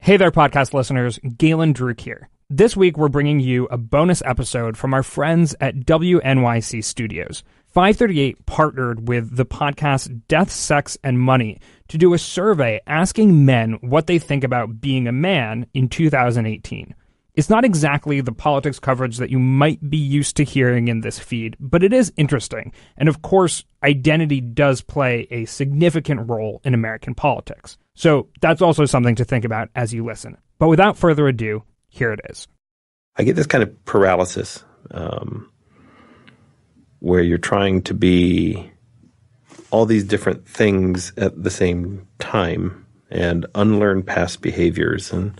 Hey there, podcast listeners. Galen Druk here. This week, we're bringing you a bonus episode from our friends at WNYC Studios. 538 partnered with the podcast Death, Sex, and Money to do a survey asking men what they think about being a man in 2018. It's not exactly the politics coverage that you might be used to hearing in this feed, but it is interesting. And of course, identity does play a significant role in American politics. So that's also something to think about as you listen. But without further ado, here it is. I get this kind of paralysis where you're trying to be all these different things at the same time and unlearn past behaviors. And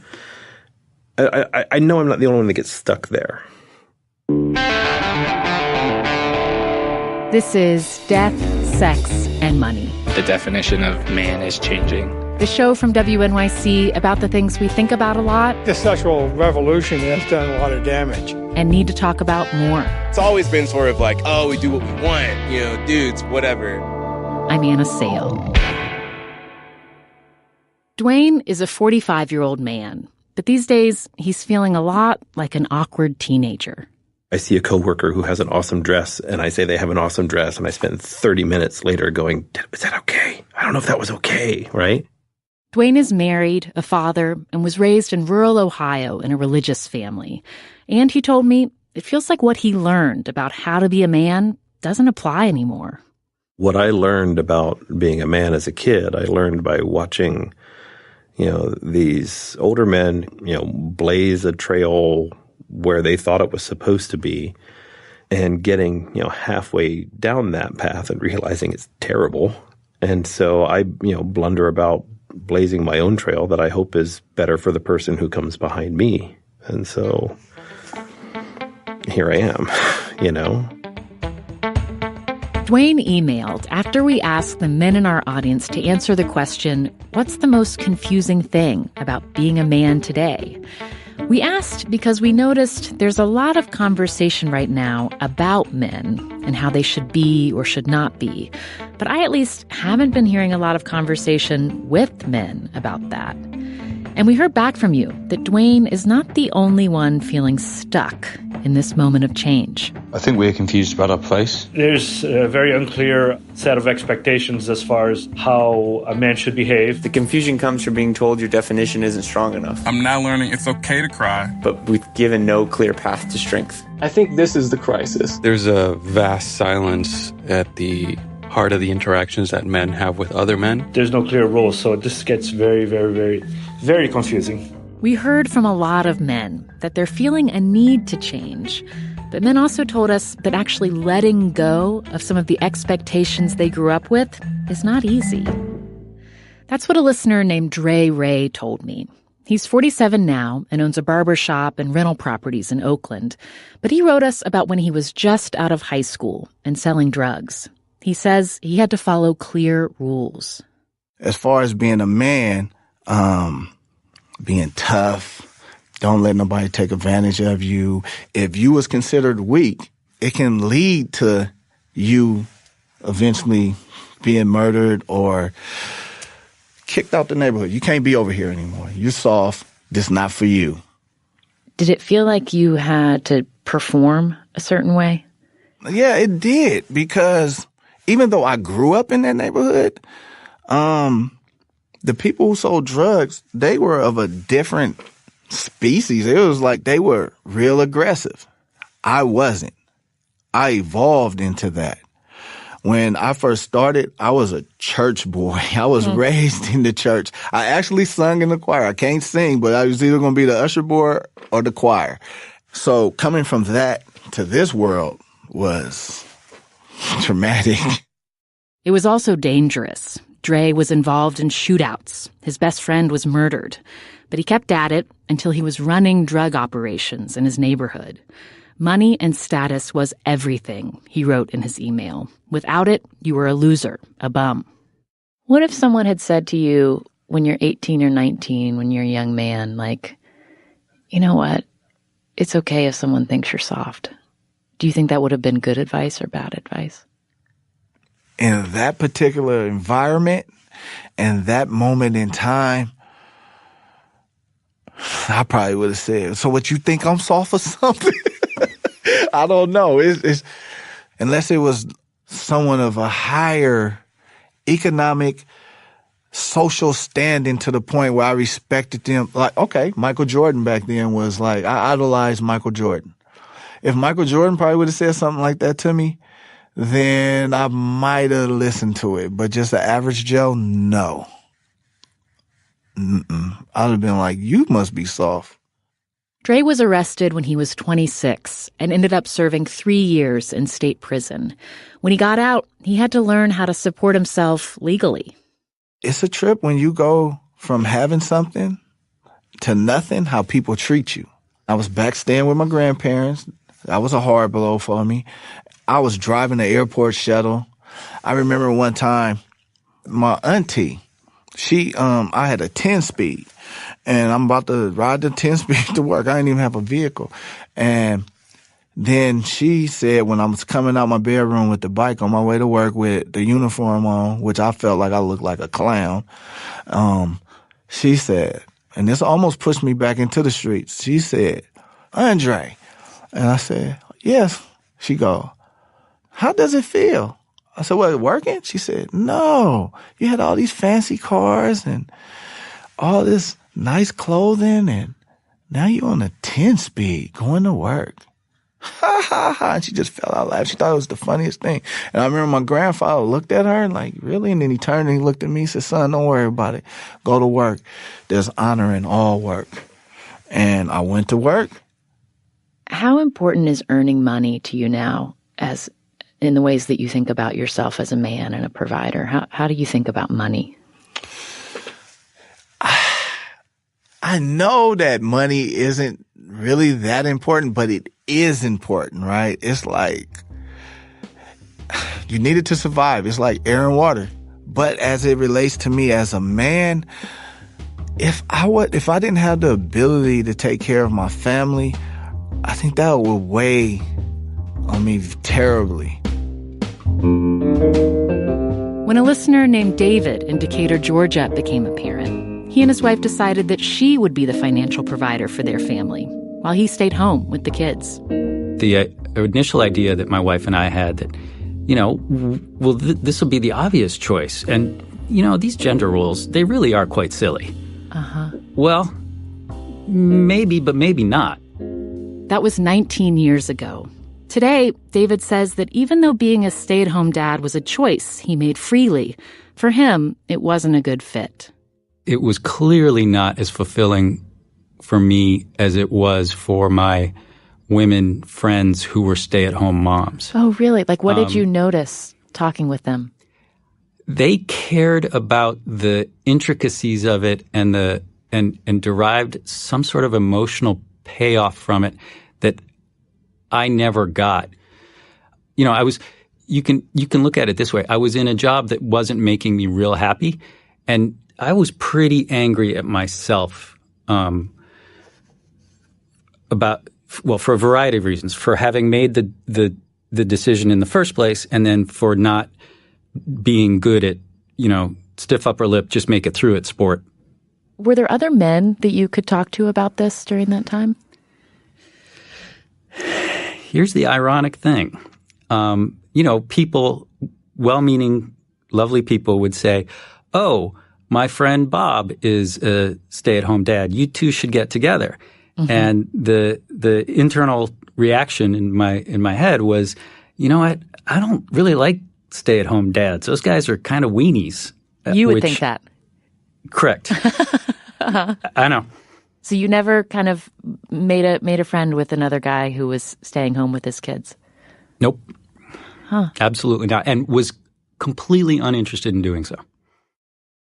I know I'm not the only one that gets stuck there. This is Death, Sex, and Money. The definition of man is changing. The show from WNYC about the things we think about a lot. The sexual revolution has done a lot of damage. And need to talk about more. It's always been sort of like, oh, we do what we want, dudes, whatever. I'm Anna Sale. Dwayne is a 45-year-old man, but these days he's feeling a lot like an awkward teenager. I see a coworker who has an awesome dress, and I say they have an awesome dress, and I spend 30 minutes later going, is that okay? I don't know if that was okay, right? Dwayne is married, a father, and was raised in rural Ohio in a religious family. And he told me it feels like what he learned about how to be a man doesn't apply anymore. What I learned about being a man as a kid, I learned by watching, these older men, blaze a trail where they thought it was supposed to be and getting, halfway down that path and realizing it's terrible. And so I, blunder about blazing my own trail that I hope is better for the person who comes behind me. And so here I am, Dwayne emailed after we asked the men in our audience to answer the question, what's the most confusing thing about being a man today? We asked because we noticed there's a lot of conversation right now about men and how they should be or should not be. But I at least haven't been hearing a lot of conversation with men about that. And we heard back from you that Dwayne is not the only one feeling stuck in this moment of change. I think we're confused about our place. There's a very unclear set of expectations as far as how a man should behave. The confusion comes from being told your definition isn't strong enough. I'm now learning it's okay to cry. But we've given no clear path to strength. I think this is the crisis. There's a vast silence at the heart of the interactions that men have with other men. There's no clear rules, so this gets very, very, very, very confusing. We heard from a lot of men that they're feeling a need to change. But men also told us that actually letting go of some of the expectations they grew up with is not easy. That's what a listener named Dre Ray told me. He's 47 now and owns a barber shop and rental properties in Oakland. But he wrote us about when he was just out of high school and selling drugs. He says he had to follow clear rules. As far as being a man, being tough, don't let nobody take advantage of you. If you was considered weak, it can lead to you eventually being murdered or kicked out the neighborhood. You can't be over here anymore. You're soft. This is not for you. Did it feel like you had to perform a certain way? Yeah, it did, because even though I grew up in that neighborhood, the people who sold drugs, they were of a different species. It was like they were real aggressive. I wasn't. I evolved into that. When I first started, I was a church boy. I was raised in the church. I actually sung in the choir. I can't sing, but I was either going to be the usher boy or the choir. So coming from that to this world was traumatic. It was also dangerous. Dre was involved in shootouts. His best friend was murdered. But he kept at it until he was running drug operations in his neighborhood. Money and status was everything, he wrote in his email. Without it, you were a loser, a bum. What if someone had said to you when you're 18 or 19, when you're a young man, like, you know what? It's okay if someone thinks you're soft. Do you think that would have been good advice or bad advice? In that particular environment and that moment in time, I probably would have said, so what, you think I'm soft or something? I don't know. It's unless it was someone of a higher economic, social standing to the point where I respected them. Like, okay, Michael Jordan back then was like, I idolized Michael Jordan. If Michael Jordan probably would have said something like that to me, then I might have listened to it. But just the average Joe, no. I'd have been like, you must be soft. Dre was arrested when he was 26 and ended up serving 3 years in state prison. When he got out, he had to learn how to support himself legally. It's a trip when you go from having something to nothing, how people treat you. I was back staying with my grandparents. That was a hard blow for me. I was driving the airport shuttle. I remember one time, my auntie, I had a 10-speed, and I'm about to ride the 10-speed to work. I didn't even have a vehicle. And then she said, when I was coming out my bedroom with the bike on my way to work with the uniform on, which I felt like I looked like a clown, she said, and this almost pushed me back into the streets. She said, Andre. And I said, yes. She go, how does it feel? I said, what, working? She said, no. You had all these fancy cars and all this nice clothing, and now you're on a 10-speed going to work. Ha, ha, ha. And she just fell out laughing. She thought it was the funniest thing. And I remember my grandfather looked at her and like, really? And then he turned and he looked at me and said, son, don't worry about it. Go to work. There's honor in all work. And I went to work. How important is earning money to you now, as in the ways that you think about yourself as a man and a provider? How do you think about money? I know that money isn't really that important, but it is important, right? It's like you need it to survive. It's like air and water. But as it relates to me as a man, if I didn't have the ability to take care of my family, I think that would weigh on me terribly. When a listener named David in Decatur, Georgia became a parent, he and his wife decided that she would be the financial provider for their family while he stayed home with the kids. The initial idea that my wife and I had that, this will be the obvious choice. And, these gender roles, they really are quite silly. Well, maybe, but maybe not. That was 19 years ago. Today, David says that even though being a stay-at-home dad was a choice he made freely, for him, it wasn't a good fit. It was clearly not as fulfilling for me as it was for my women friends who were stay-at-home moms. Oh, really? Like, what did you notice talking with them? They cared about the intricacies of it and derived some sort of emotional payoff from it that I never got. You can look at it this way. I was in a job that wasn't making me real happy, and I was pretty angry at myself for a variety of reasons, for having made the decision in the first place, and then for not being good at, stiff upper lip, just make it through it sport. Were there other men that you could talk to about this during that time? Here's the ironic thing. People, well-meaning, lovely people would say, oh, my friend Bob is a stay-at-home dad. You two should get together. Mm-hmm. And the internal reaction in my head was, I don't really like stay-at-home dads. Those guys are kind of weenies. You would think that. Correct. I know. So you never kind of made a friend with another guy who was staying home with his kids? Nope. Huh. Absolutely not. And was completely uninterested in doing so.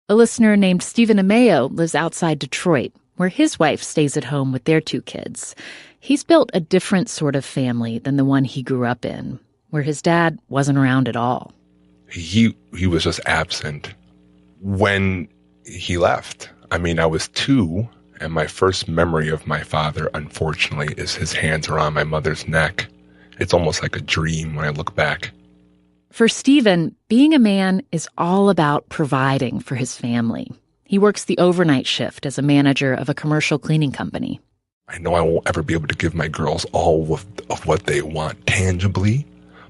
A listener named Stephen Ameo lives outside Detroit, where his wife stays at home with their 2 kids. He's built a different sort of family than the one he grew up in, where his dad wasn't around at all. He was just absent when he left. I mean, I was 2, and my first memory of my father, unfortunately, is his hands around my mother's neck. It's almost like a dream when I look back. For Stephen, being a man is all about providing for his family. He works the overnight shift as a manager of a commercial cleaning company. I know I won't ever be able to give my girls all of what they want tangibly,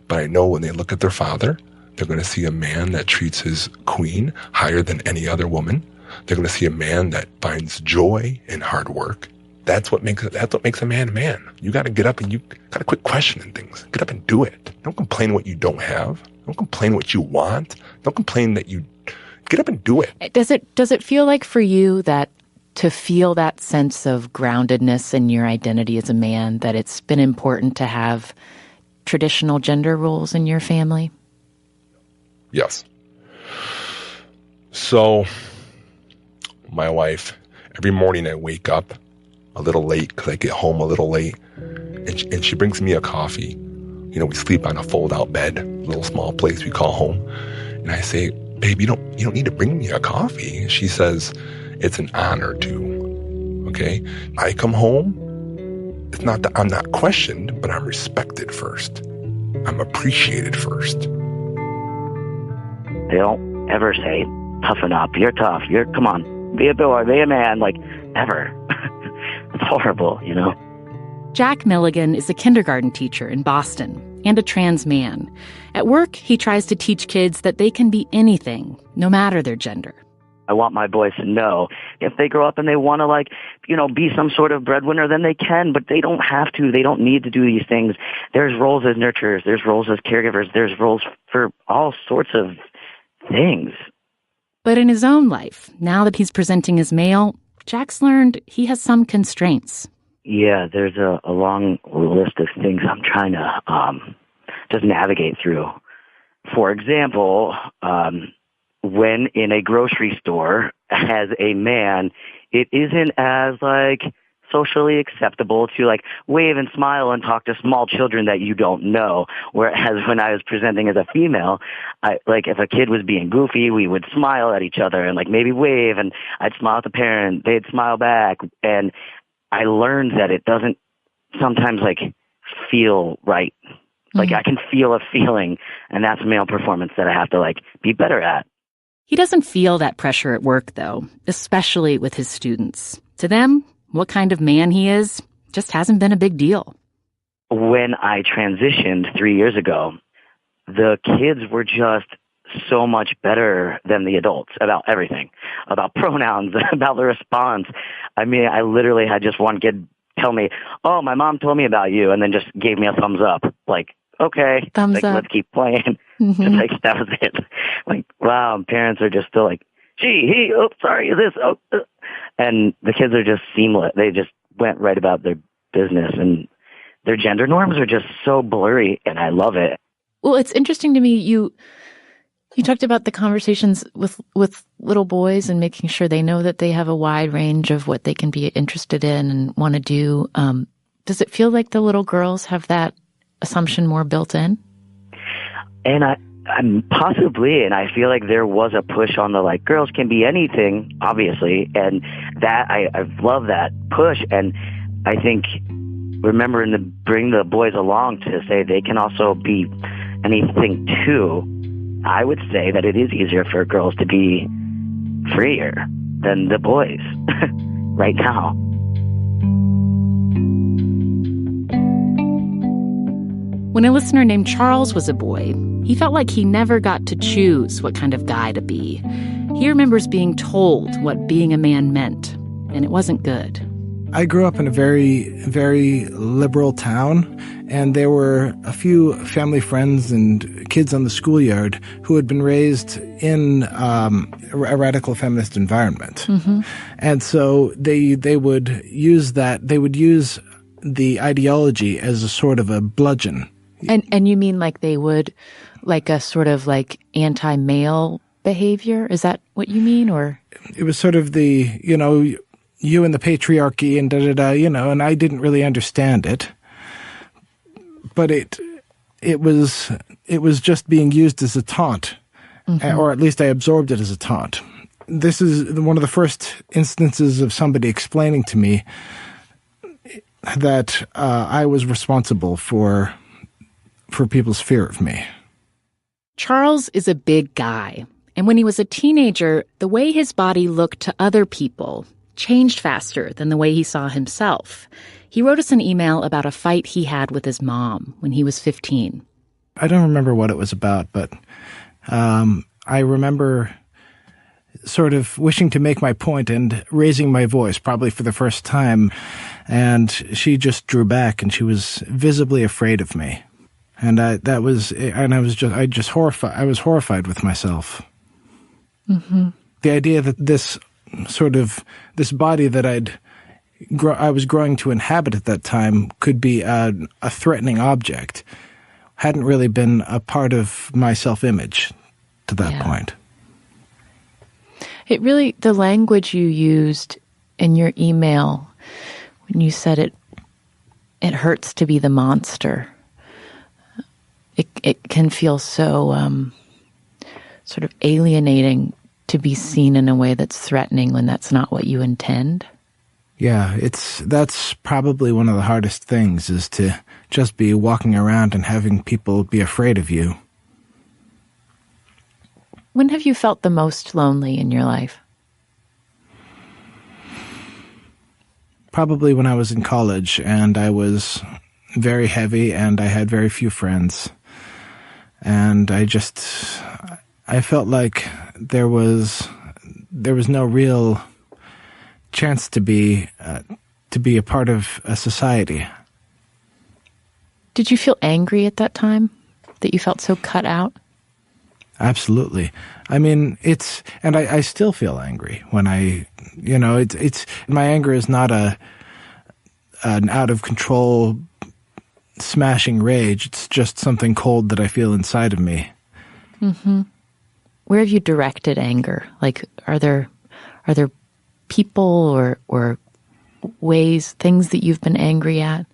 but I know when they look at their father, they're going to see a man that treats his queen higher than any other woman. They're going to see a man that finds joy in hard work. That's what makes a man a man. You got to get up and you got to quit questioning things. Get up and do it. Don't complain what you don't have. Don't complain what you want. Don't complain that you get up and do it. Does it feel like for you that to feel that sense of groundedness in your identity as a man, that it's been important to have traditional gender roles in your family? Yes. So, my wife, every morning I wake up a little late because I get home a little late, and she brings me a coffee. You know, we sleep on a fold-out bed, a little small place we call home. And I say, babe, you don't need to bring me a coffee. And she says, it's an honor to. Okay? I come home, it's not that I'm not questioned, but I'm respected first. I'm appreciated first. They don't ever say, toughen up, you're tough, come on, be a boy, be a man, like, ever. It's horrible, you know? Jack Milligan is a kindergarten teacher in Boston and a trans man. At work, he tries to teach kids that they can be anything, no matter their gender. I want my boys to know if they grow up and they want to, be some sort of breadwinner, then they can, but they don't have to. They don't need to do these things. There's roles as nurturers. There's roles as caregivers. There's roles for all sorts of things. But in his own life, now that he's presenting as male, Jack's learned he has some constraints. Yeah, there's a long list of things I'm trying to just navigate through. For example, when in a grocery store as a man, it isn't as socially acceptable to wave and smile and talk to small children that you don't know. Whereas when I was presenting as a female, if a kid was being goofy, we would smile at each other and maybe wave, and I'd smile at the parent, they'd smile back. And I learned that it doesn't sometimes feel right. I can feel a feeling, and that's male performance that I have to be better at. He doesn't feel that pressure at work, though, especially with his students. To them, what kind of man he is just hasn't been a big deal. When I transitioned 3 years ago, the kids were just so much better than the adults about everything, about pronouns, about the response. I mean, I literally had just one kid tell me, oh, my mom told me about you, and then just gave me a thumbs up. Okay, thumbs up. Let's keep playing. Mm-hmm. That was it. Wow, parents are just still gee, he, oh, sorry, this, oh. And the kids are just seamless. They just went right about their business, and their gender norms are just so blurry, and I love it. Well, it's interesting to me, you talked about the conversations with little boys and making sure they know that they have a wide range of what they can be interested in and want to do. Does it feel like the little girls have that assumption more built in? And I'm possibly, and I feel like there was a push on the girls can be anything, obviously, and that I love that push. And I think remembering to bring the boys along to say they can also be anything too. I would say that it is easier for girls to be freer than the boys right now. When a listener named Charles was a boy, he felt like he never got to choose what kind of guy to be. He remembers being told what being a man meant, and it wasn't good. I grew up in a very, very liberal town, and there were a few family friends and kids on the schoolyard who had been raised in a radical feminist environment. Mm-hmm. And so they would use the ideology as a sort of a bludgeon. And you mean they would, a sort of anti-male behavior? Is that what you mean, or? It was sort of the, you and the patriarchy and and I didn't really understand it. But it was just being used as a taunt, mm-hmm. or at least I absorbed it as a taunt. This is one of the first instances of somebody explaining to me that I was responsible for people's fear of me. Charles is a big guy. And when he was a teenager, the way his body looked to other people changed faster than the way he saw himself. He wrote us an email about a fight he had with his mom when he was 15. I don't remember what it was about, but I remember sort of wishing to make my point and raising my voice, probably for the first time. And she just drew back, and she was visibly afraid of me. And I was horrified with myself. Mm-hmm. The idea that this body that I was growing to inhabit at that time could be a threatening object hadn't really been a part of my self-image to that point. It really, the language you used in your email when you said it hurts to be the monster. It can feel so sort of alienating to be seen in a way that's threatening when that's not what you intend. Yeah, that's probably one of the hardest things, is to just be walking around and having people be afraid of you. When have you felt the most lonely in your life? Probably when I was in college, and I was very heavy and I had very few friends. And I felt like there was no real chance to be a part of a society. Did you feel angry at that time, that you felt so cut out? Absolutely. I mean, I still feel angry when my anger is not an out of control smashing rage. It's just something cold that I feel inside of me. Mm-hmm. Where have you directed anger? Like, are there people or ways, things that you've been angry at?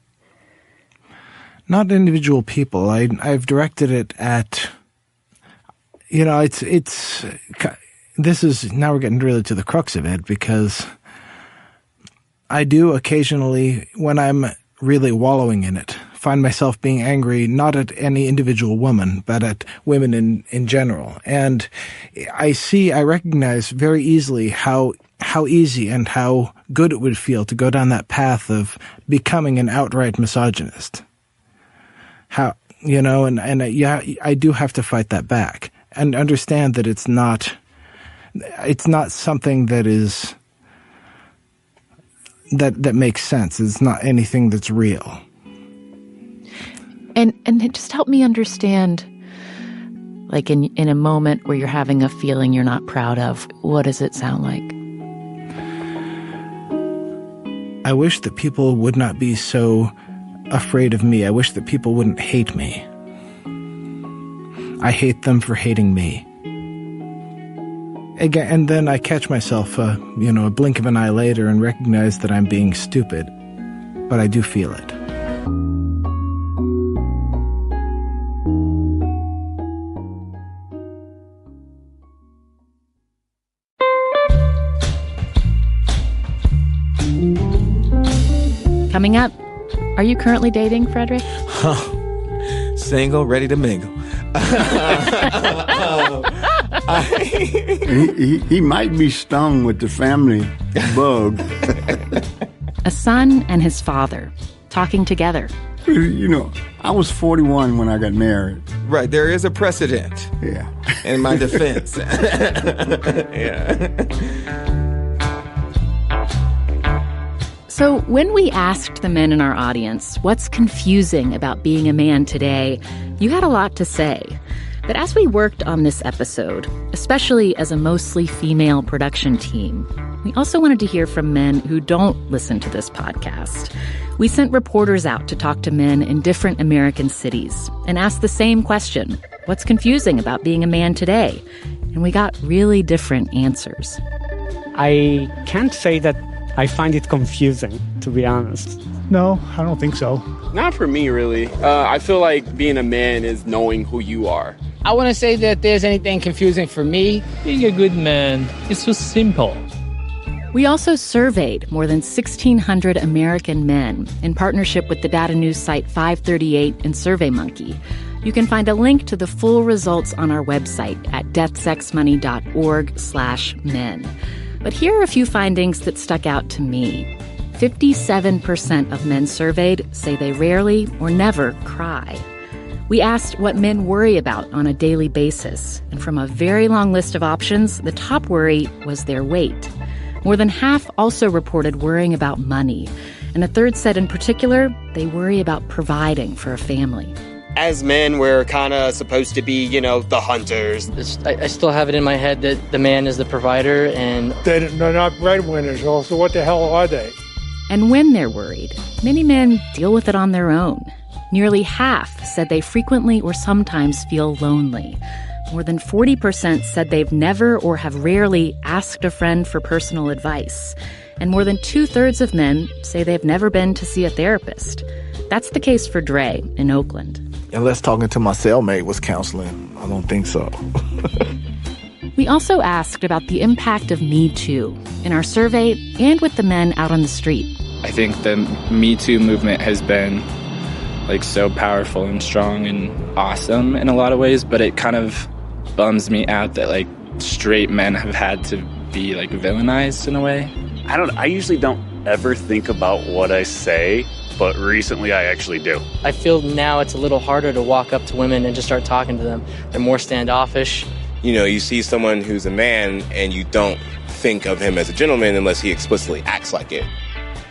Not individual people. I've directed it at, this is, now we're getting really to the crux of it, because I do occasionally, when I'm really wallowing in it, find myself being angry not at any individual woman, but at women in general. And I recognize very easily how easy and how good it would feel to go down that path of becoming an outright misogynist. I do have to fight that back and understand that it's not something that is that makes sense. It's not anything that's real. And just help me understand, like in a moment where you're having a feeling you're not proud of, what does it sound like? I wish that people would not be so afraid of me. I wish that people wouldn't hate me. I hate them for hating me. Again, and then I catch myself, a blink of an eye later and recognize that I'm being stupid. But I do feel it. Coming up, are you currently dating, Frederick? Single, ready to mingle. He might be stung with the family bug. A son and his father talking together. I was 41 when I got married. Right, there is a precedent. Yeah. In my defense. Yeah. So when we asked the men in our audience what's confusing about being a man today, you had a lot to say. But as we worked on this episode, especially as a mostly female production team, we also wanted to hear from men who don't listen to this podcast. We sent reporters out to talk to men in different American cities and asked the same question: what's confusing about being a man today? And we got really different answers. I can't say that I find it confusing, to be honest. No, I don't think so. Not for me, really. I feel like being a man is knowing who you are. I wouldn't say that there's anything confusing for me. Being a good man is so simple. We also surveyed more than 1,600 American men in partnership with the data news site FiveThirtyEight and SurveyMonkey. You can find a link to the full results on our website at deathsexmoney.org/men. But here are a few findings that stuck out to me. 57% of men surveyed say they rarely or never cry. We asked what men worry about on a daily basis, and from a very long list of options, the top worry was their weight. More than half also reported worrying about money, and a third said in particular they worry about providing for a family. As men, we're kind of supposed to be, the hunters. I still have it in my head that the man is the provider, and They're not breadwinners, so what the hell are they? And when they're worried, many men deal with it on their own. Nearly half said they frequently or sometimes feel lonely. More than 40% said they've never or have rarely asked a friend for personal advice. And more than 2/3 of men say they've never been to see a therapist. That's the case for Dre in Oakland. Unless talking to my cellmate was counseling. I don't think so. We also asked about the impact of Me Too in our survey and with the men out on the street. I think the Me Too movement has been so powerful and strong and awesome in a lot of ways, but it kind of bums me out that straight men have had to be villainized in a way. I usually don't ever think about what I say, but recently I actually do. I feel now it's a little harder to walk up to women and just start talking to them. They're more standoffish. You see someone who's a man and you don't think of him as a gentleman unless he explicitly acts like it.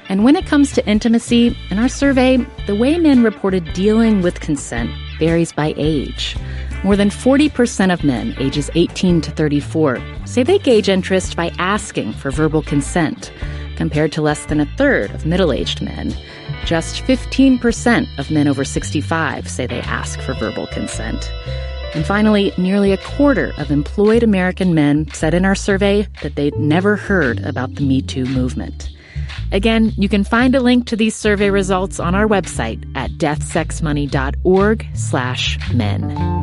And when it comes to intimacy, in our survey, the way men reported dealing with consent varies by age. More than 40% of men ages 18 to 34 say they gauge interest by asking for verbal consent, compared to less than a third of middle-aged men. Just 15% of men over 65 say they ask for verbal consent. And finally, nearly a quarter of employed American men said in our survey that they'd never heard about the Me Too movement. Again, you can find a link to these survey results on our website at deathsexmoney.org/men.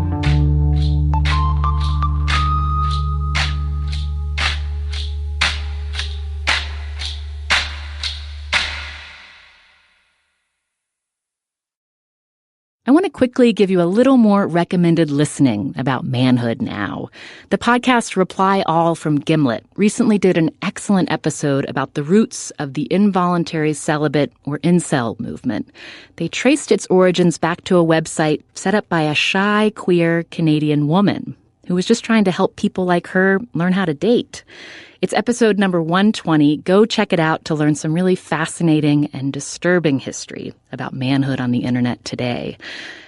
I want to quickly give you a little more recommended listening about manhood now. The podcast Reply All from Gimlet recently did an excellent episode about the roots of the involuntary celibate or incel movement. They traced its origins back to a website set up by a shy, queer Canadian woman who was just trying to help people like her learn how to date. It's episode number 120. Go check it out to learn some really fascinating and disturbing history about manhood on the internet today.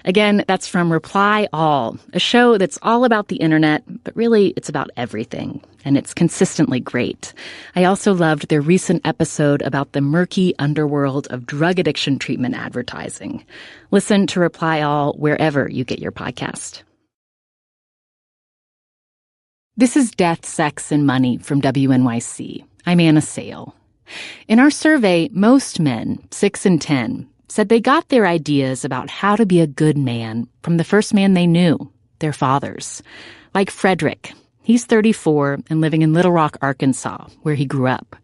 Again, that's from Reply All, a show that's all about the internet, but really it's about everything. And it's consistently great. I also loved their recent episode about the murky underworld of drug addiction treatment advertising. Listen to Reply All wherever you get your podcast. This is Death, Sex, and Money from WNYC. I'm Anna Sale. In our survey, most men, 6 in 10, said they got their ideas about how to be a good man from the first man they knew, their fathers. Like Frederick. He's 34 and living in Little Rock, Arkansas, where he grew up.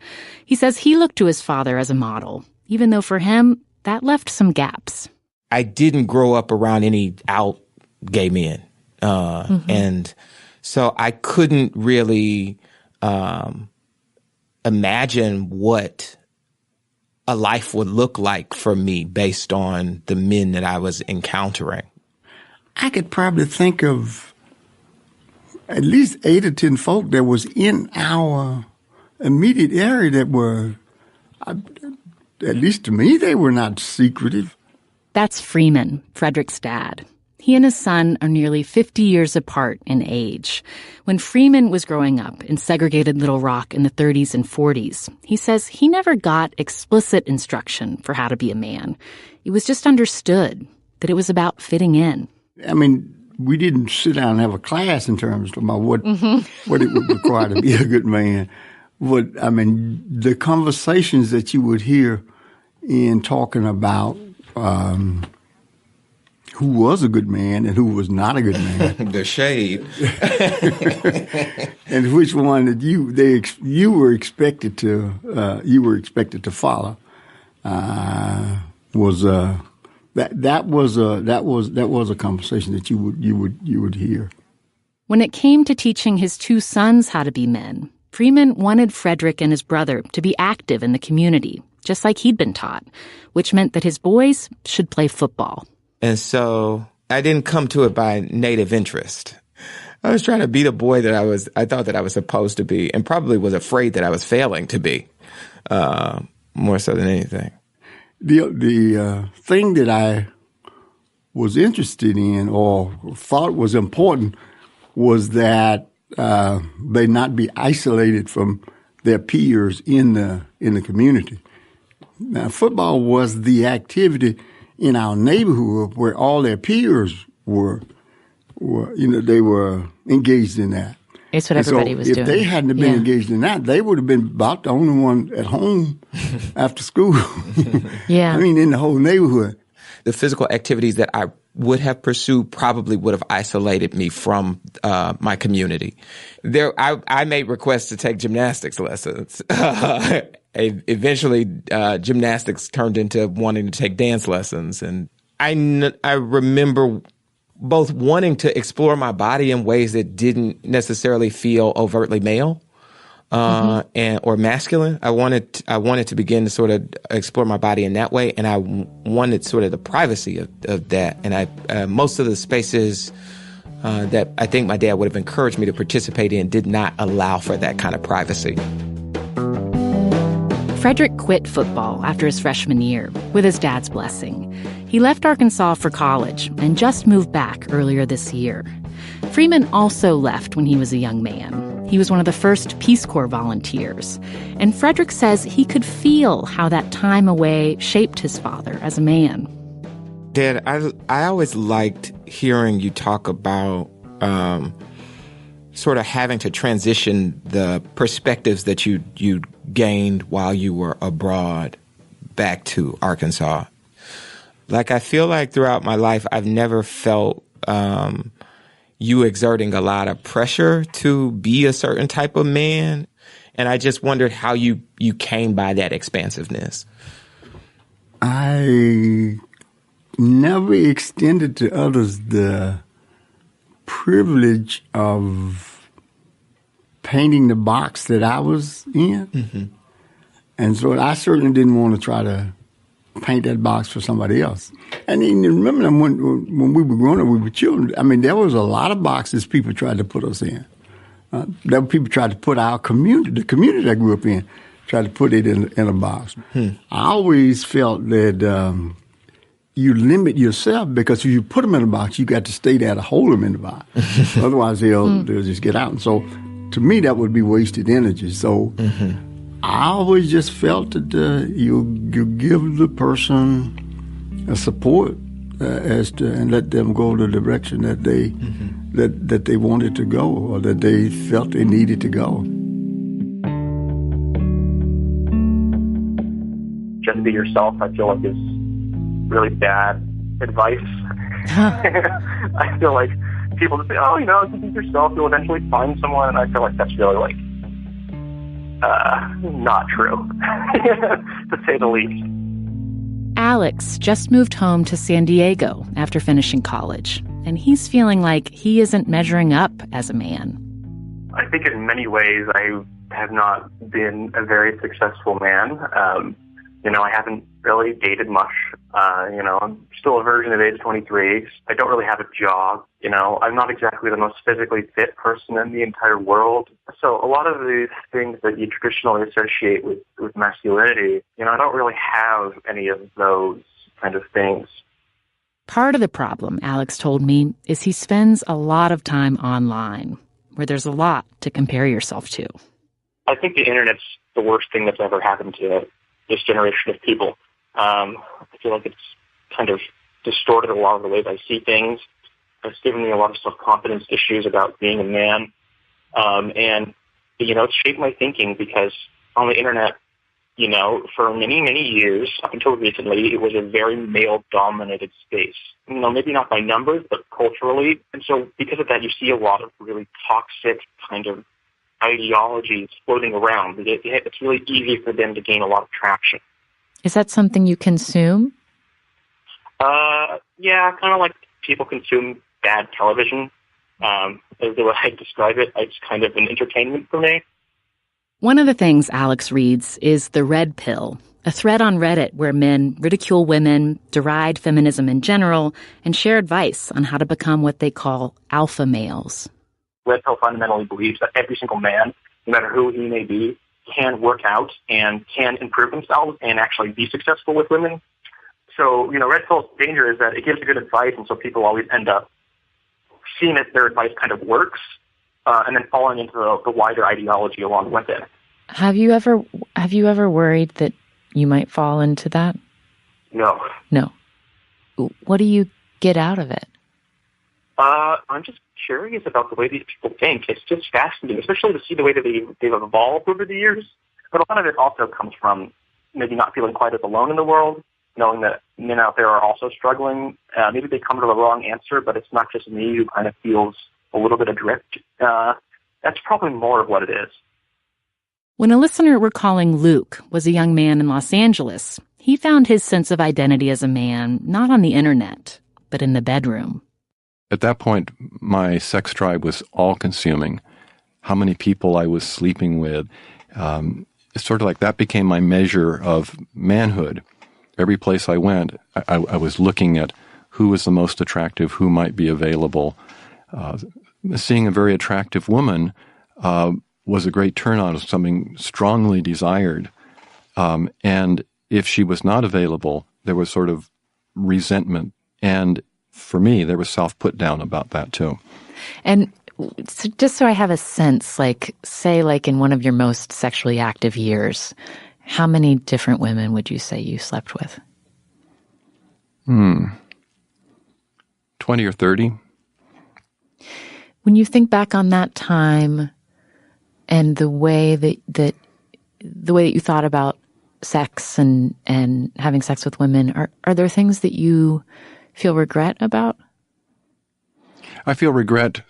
He says he looked to his father as a model, even though for him, that left some gaps. I didn't grow up around any out gay men. And so I couldn't really imagine what a life would look like for me based on the men that I was encountering. I could probably think of at least 8 or 10 folk that was in our immediate area that were, at least to me, they were not secretive. That's Freeman, Frederick's dad. He and his son are nearly 50 years apart in age. When Freeman was growing up in segregated Little Rock in the 30s and 40s, he says he never got explicit instruction for how to be a man. It was just understood that it was about fitting in. I mean, we didn't sit down and have a class in terms of what it would require to be a good man. I mean, the conversations that you would hear in talking about who was a good man and who was not a good man. The shade. And which one that you were expected to follow was that was a conversation that you would hear. When it came to teaching his two sons how to be men, Freeman wanted Frederick and his brother to be active in the community, just like he'd been taught, which meant that his boys should play football. And so I didn't come to it by native interest. I was trying to be the boy that I thought that I was supposed to be, and probably was afraid that I was failing to be, more so than anything. The thing that I was interested in or thought was important was that they not be isolated from their peers in the community. Now, football was the activity in our neighborhood where all their peers were they were engaged in that. It's what everybody was doing. If they hadn't been engaged in that, they would have been about the only one at home after school. Yeah. I mean, in the whole neighborhood. The physical activities that I would have pursued probably would have isolated me from my community. I made requests to take gymnastics lessons. Eventually, gymnastics turned into wanting to take dance lessons. And I remember both wanting to explore my body in ways that didn't necessarily feel overtly male or masculine. I wanted to begin to sort of explore my body in that way, and I wanted sort of the privacy of that. And most of the spaces that I think my dad would have encouraged me to participate in did not allow for that kind of privacy. Frederick quit football after his freshman year, with his dad's blessing. He left Arkansas for college and just moved back earlier this year. Freeman also left when he was a young man. He was one of the first Peace Corps volunteers. And Frederick says he could feel how that time away shaped his father as a man. Dad, I always liked hearing you talk about sort of having to transition the perspectives that you gained while you were abroad back to Arkansas. Like, I feel like throughout my life, I've never felt you exerting a lot of pressure to be a certain type of man. And I just wondered how you came by that expansiveness. I never extended to others the privilege of painting the box that I was in. Mm-hmm. And so I certainly didn't want to try to paint that box for somebody else. And remember when we were growing up, we were children. I mean, there was a lot of boxes people tried to put us in. There were people tried to put our community, the community I grew up in, tried to put it in a box. I always felt that you limit yourself, because if you put them in a box, you got to stay there to hold them in the box. Otherwise, they'll just get out. And so, to me, that would be wasted energy. So, I always just felt that you give the person a support and let them go the direction that they that they wanted to go, or that they felt they needed to go. Just be yourself, I feel like, is really bad advice. I feel like people just say, oh, if you be yourself, you'll eventually find someone. And I feel like that's really, like, not true, to say the least. Alex just moved home to San Diego after finishing college, and he's feeling like he isn't measuring up as a man. I think in many ways I have not been a very successful man. I haven't really dated much. I'm still a virgin at age 23. I don't really have a job. I'm not exactly the most physically fit person in the entire world. So a lot of these things that you traditionally associate with masculinity, I don't really have any of those kind of things. Part of the problem, Alex told me, is he spends a lot of time online, where there's a lot to compare yourself to. I think the internet's the worst thing that's ever happened to this generation of people. I feel like it's kind of distorted a lot of the ways I see things. It's given me a lot of self-confidence issues about being a man. And it's shaped my thinking, because on the internet, for many, many years, up until recently, it was a very male-dominated space. Maybe not by numbers, but culturally. And so because of that, you see a lot of really toxic kind of ideologies floating around. It's really easy for them to gain a lot of traction. Is that something you consume? Yeah, kind of like people consume bad television. Is the way I describe it. It's kind of an entertainment for me. One of the things Alex reads is The Red Pill, a thread on Reddit where men ridicule women, deride feminism in general, and share advice on how to become what they call alpha males. Red Pill fundamentally believes that every single man, no matter who he may be, can work out and can improve themselves and actually be successful with women. So, Red Pill's danger is that it gives good advice, and so people always end up seeing that their advice kind of works, and then falling into the wider ideology along with it. Have you ever worried that you might fall into that? No. What do you get out of it? I'm just curious about the way these people think. It's just fascinating, especially to see the way that they've evolved over the years. But a lot of it also comes from maybe not feeling quite as alone in the world, knowing that men out there are also struggling. Maybe they come to the wrong answer, but it's not just me who kind of feels a little bit adrift. That's probably more of what it is. When a listener we're calling Luke was a young man in Los Angeles, he found his sense of identity as a man not on the internet, but in the bedroom. At that point, my sex drive was all-consuming. How many people I was sleeping with, it's sort of like that became my measure of manhood. Every place I went, I was looking at who was the most attractive, who might be available. Seeing a very attractive woman was a great turn-on, something strongly desired. And if she was not available, there was sort of resentment. And for me, there was self-put-down about that, too. And so just so I have a sense, say in one of your most sexually active years, how many different women would you say you slept with? 20 or 30. When you think back on that time and the way that you thought about sex and having sex with women, are there things that you feel regret about? I feel regret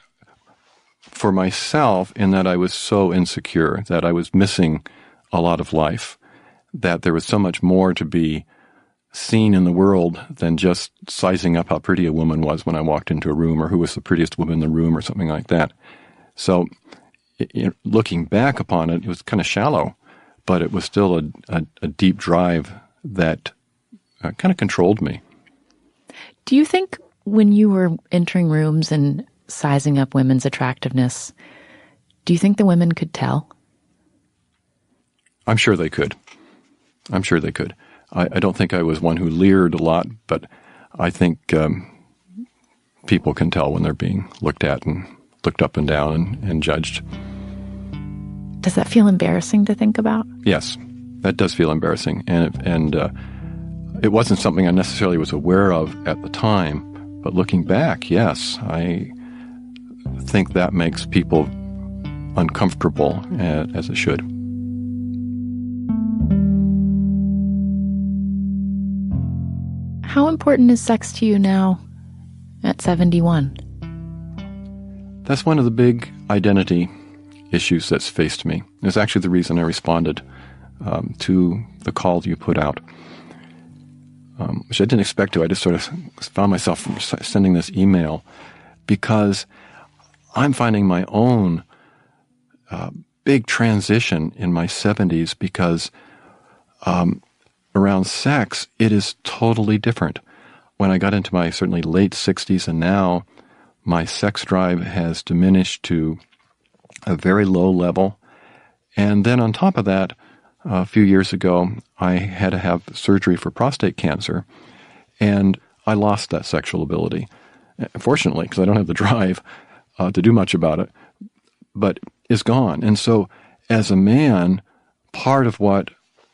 for myself in that I was so insecure, that I was missing a lot of life, that there was so much more to be seen in the world than just sizing up how pretty a woman was when I walked into a room, or who was the prettiest woman in the room, or something like that. So looking back upon it, it was kind of shallow, but it was still a deep drive that kind of controlled me. Do you think when you were entering rooms and sizing up women's attractiveness, do you think the women could tell? I'm sure they could. I don't think I was one who leered a lot, but I think people can tell when they're being looked at and looked up and down and judged. Does that feel embarrassing to think about? Yes, that does feel embarrassing. And it wasn't something I necessarily was aware of at the time, but looking back, yes, I think that makes people uncomfortable, as it should. How important is sex to you now at 71? That's one of the big identity issues that's faced me. It's actually the reason I responded to the call you put out, which I didn't expect to. I just sort of found myself sending this email because I'm finding my own big transition in my 70s because around sex, it is totally different. When I got into my certainly late 60s and now, my sex drive has diminished to a very low level. And then on top of that, a few years ago, I had to have surgery for prostate cancer, and I lost that sexual ability. Fortunately, because I don't have the drive to do much about it, but it's gone. And so as a man, part of what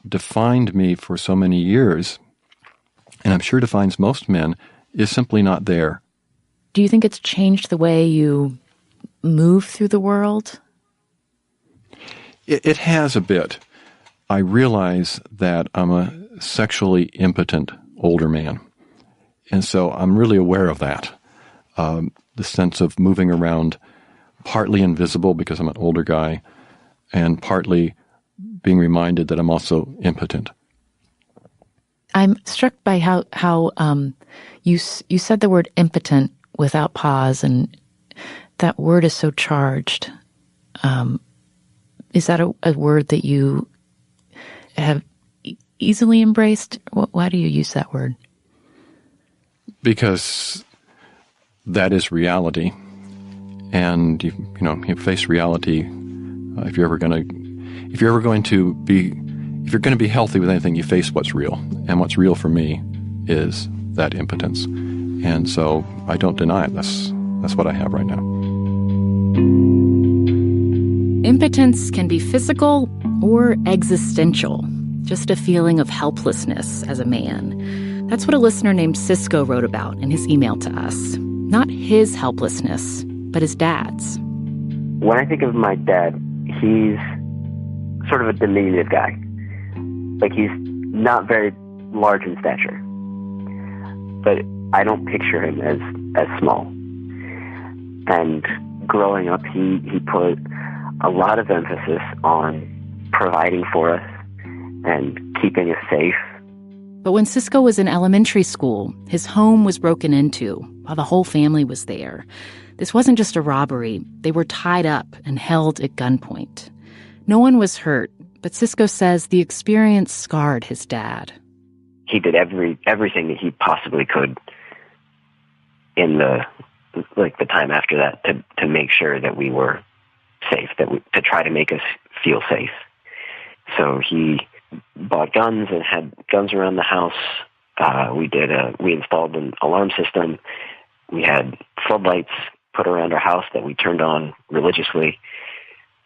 defined me for so many years, and I'm sure defines most men, is simply not there. Do you think it's changed the way you move through the world? It has a bit. I realize that I'm a sexually impotent older man. And so I'm really aware of that. The sense of moving around, partly invisible because I'm an older guy, and partly being reminded that I'm also impotent. I'm struck by how You said the word impotent without pause, and that word is so charged. Is that a word that you have easily embraced? Why do you use that word? Because that is reality, and you face reality. If you're going to be healthy with anything, you face what's real, and what's real for me is that impotence, and so I don't deny it. That's what I have right now. Impotence can be physical or existential, just a feeling of helplessness as a man. That's what a listener named Cisco wrote about in his email to us. Not his helplessness, but his dad's. When I think of my dad, he's sort of a diminutive guy. Like, he's not very large in stature. But I don't picture him as small. And growing up, he put a lot of emphasis on providing for us and keeping us safe. But when Cisco was in elementary school, his home was broken into while the whole family was there. This wasn't just a robbery. They were tied up and held at gunpoint. No one was hurt, but Cisco says the experience scarred his dad. He did everything that he possibly could in the time after that to make sure that we were safe, to try to make us feel safe. So he bought guns and had guns around the house. We installed an alarm system. We had floodlights put around our house that we turned on religiously.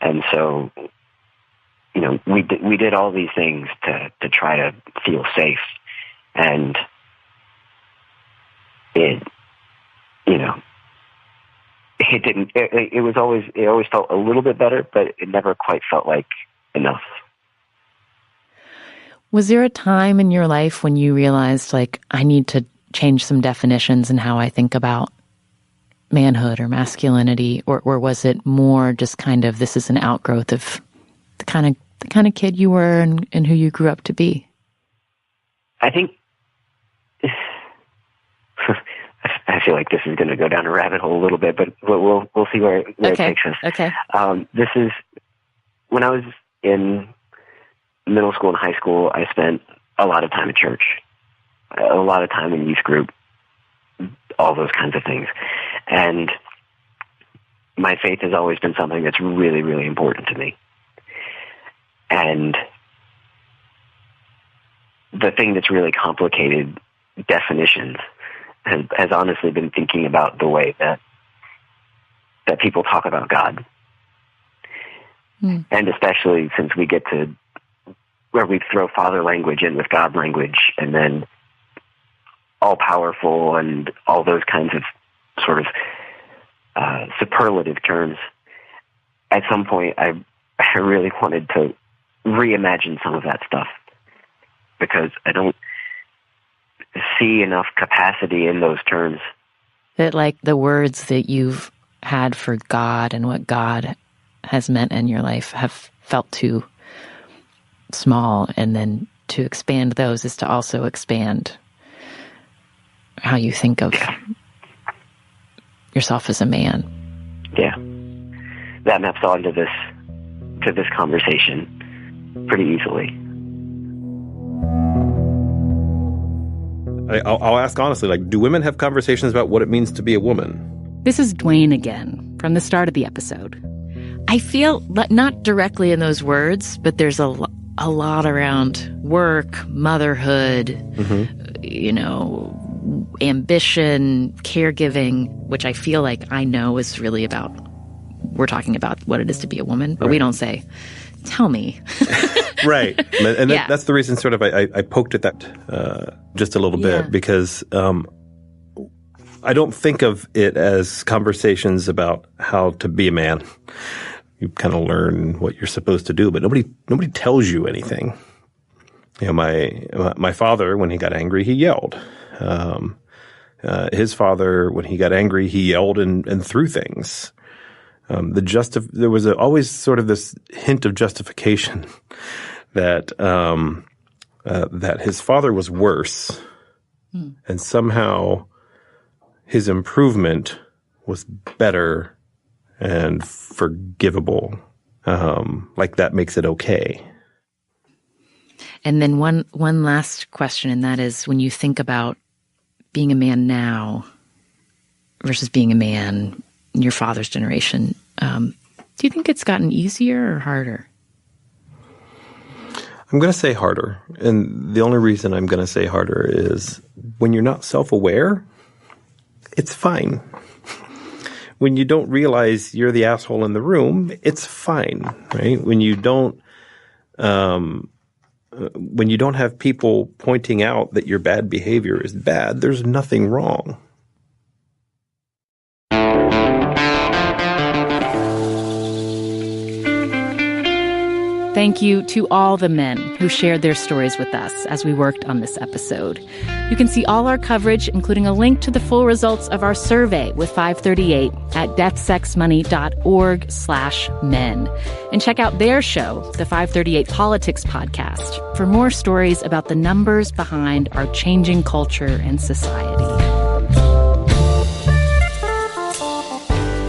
And so, we did all these things to try to feel safe. And it always felt a little bit better, but it never quite felt like enough. Was there a time in your life when you realized, I need to change some definitions in how I think about manhood or masculinity, or was it more just kind of, this is an outgrowth of the kind of kid you were and who you grew up to be? I think I feel like this is going to go down a rabbit hole a little bit, but we'll see where it takes us. Okay. This is when I was in middle school and high school. I spent a lot of time at church, a lot of time in youth group, all those kinds of things. And my faith has always been something that's really, really important to me. And the thing that's really complicated definitions has honestly been thinking about the way that people talk about God. And especially since we get to where we throw father language in with God language, and then all powerful and all those kinds of sort of superlative terms. At some point, I really wanted to reimagine some of that stuff, because I don't see enough capacity in those terms. That the words that you've had for God and what God has meant in your life have felt too small, and then to expand those is to also expand how you think of yourself as a man. Yeah. That maps onto this conversation pretty easily. I'll ask honestly, do women have conversations about what it means to be a woman? This is Dwayne again, from the start of the episode. I feel, not directly in those words, but there's a lot around work, motherhood, ambition, caregiving, which I feel like I know is really about, we're talking about what it is to be a woman, but we don't say, tell me. Right. And that's the reason sort of I poked at that just a little bit, because I don't think of it as conversations about how to be a man. You kind of learn what you're supposed to do, but nobody tells you anything. My father, when he got angry, he yelled. His father, when he got angry, he yelled and threw things. There was always sort of this hint of justification that his father was worse And somehow his improvement was better and forgivable. Like that makes it okay. And then one last question, and that is, when you think about being a man now versus being a man in your father's generation, do you think it's gotten easier or harder? I'm going to say harder. And the only reason I'm going to say harder is when you're not self-aware, it's fine. When you don't realize you're the asshole in the room, it's fine, right? When you don't have people pointing out that your bad behavior is bad, there's nothing wrong. Thank you to all the men who shared their stories with us as we worked on this episode. You can see all our coverage, including a link to the full results of our survey with 538 at deathsexmoney.org/men. And check out their show, the 538 Politics Podcast, for more stories about the numbers behind our changing culture and society.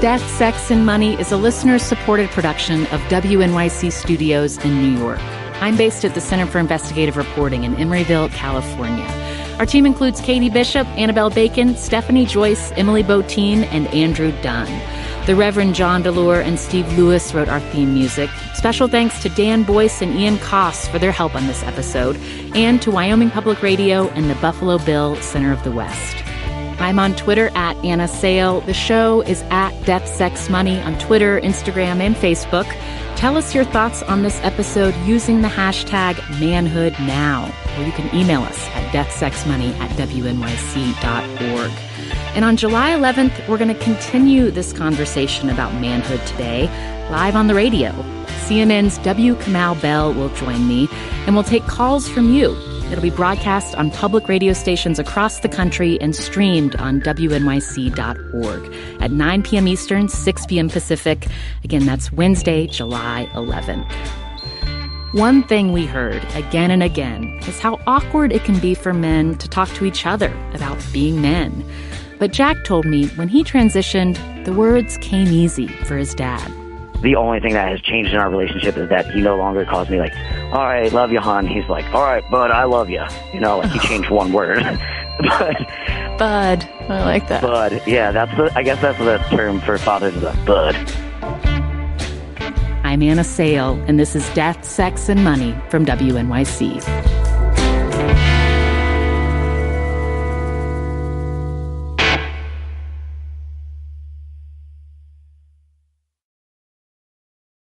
Death, Sex, and Money is a listener-supported production of WNYC Studios in New York. I'm based at the Center for Investigative Reporting in Emeryville, California. Our team includes Katie Bishop, Annabelle Bacon, Stephanie Joyce, Emily Botine, and Andrew Dunn. The Reverend John DeLure and Steve Lewis wrote our theme music. Special thanks to Dan Boyce and Ian Koss for their help on this episode, and to Wyoming Public Radio and the Buffalo Bill Center of the West. I'm on Twitter at Anna Sale. The show is at Death, Sex, Money on Twitter, Instagram, and Facebook. Tell us your thoughts on this episode using the hashtag ManhoodNow, or you can email us at deathsexmoney@wnyc.org. And on July 11th, we're going to continue this conversation about manhood today, live on the radio. CNN's W. Kamau Bell will join me, and we'll take calls from you. It'll be broadcast on public radio stations across the country and streamed on WNYC.org at 9 p.m. Eastern, 6 p.m. Pacific. Again, that's Wednesday, July 11th. One thing we heard again and again is how awkward it can be for men to talk to each other about being men. But Jack told me when he transitioned, the words came easy for his dad. The only thing that has changed in our relationship is that he no longer calls me like, all right, love you, hon. He's like, all right, bud, I love you. You know, like he changed one word. Bud. I like that. Bud. Yeah, I guess that's the term for fathers, is a bud. I'm Anna Sale, and this is Death, Sex, and Money from WNYC.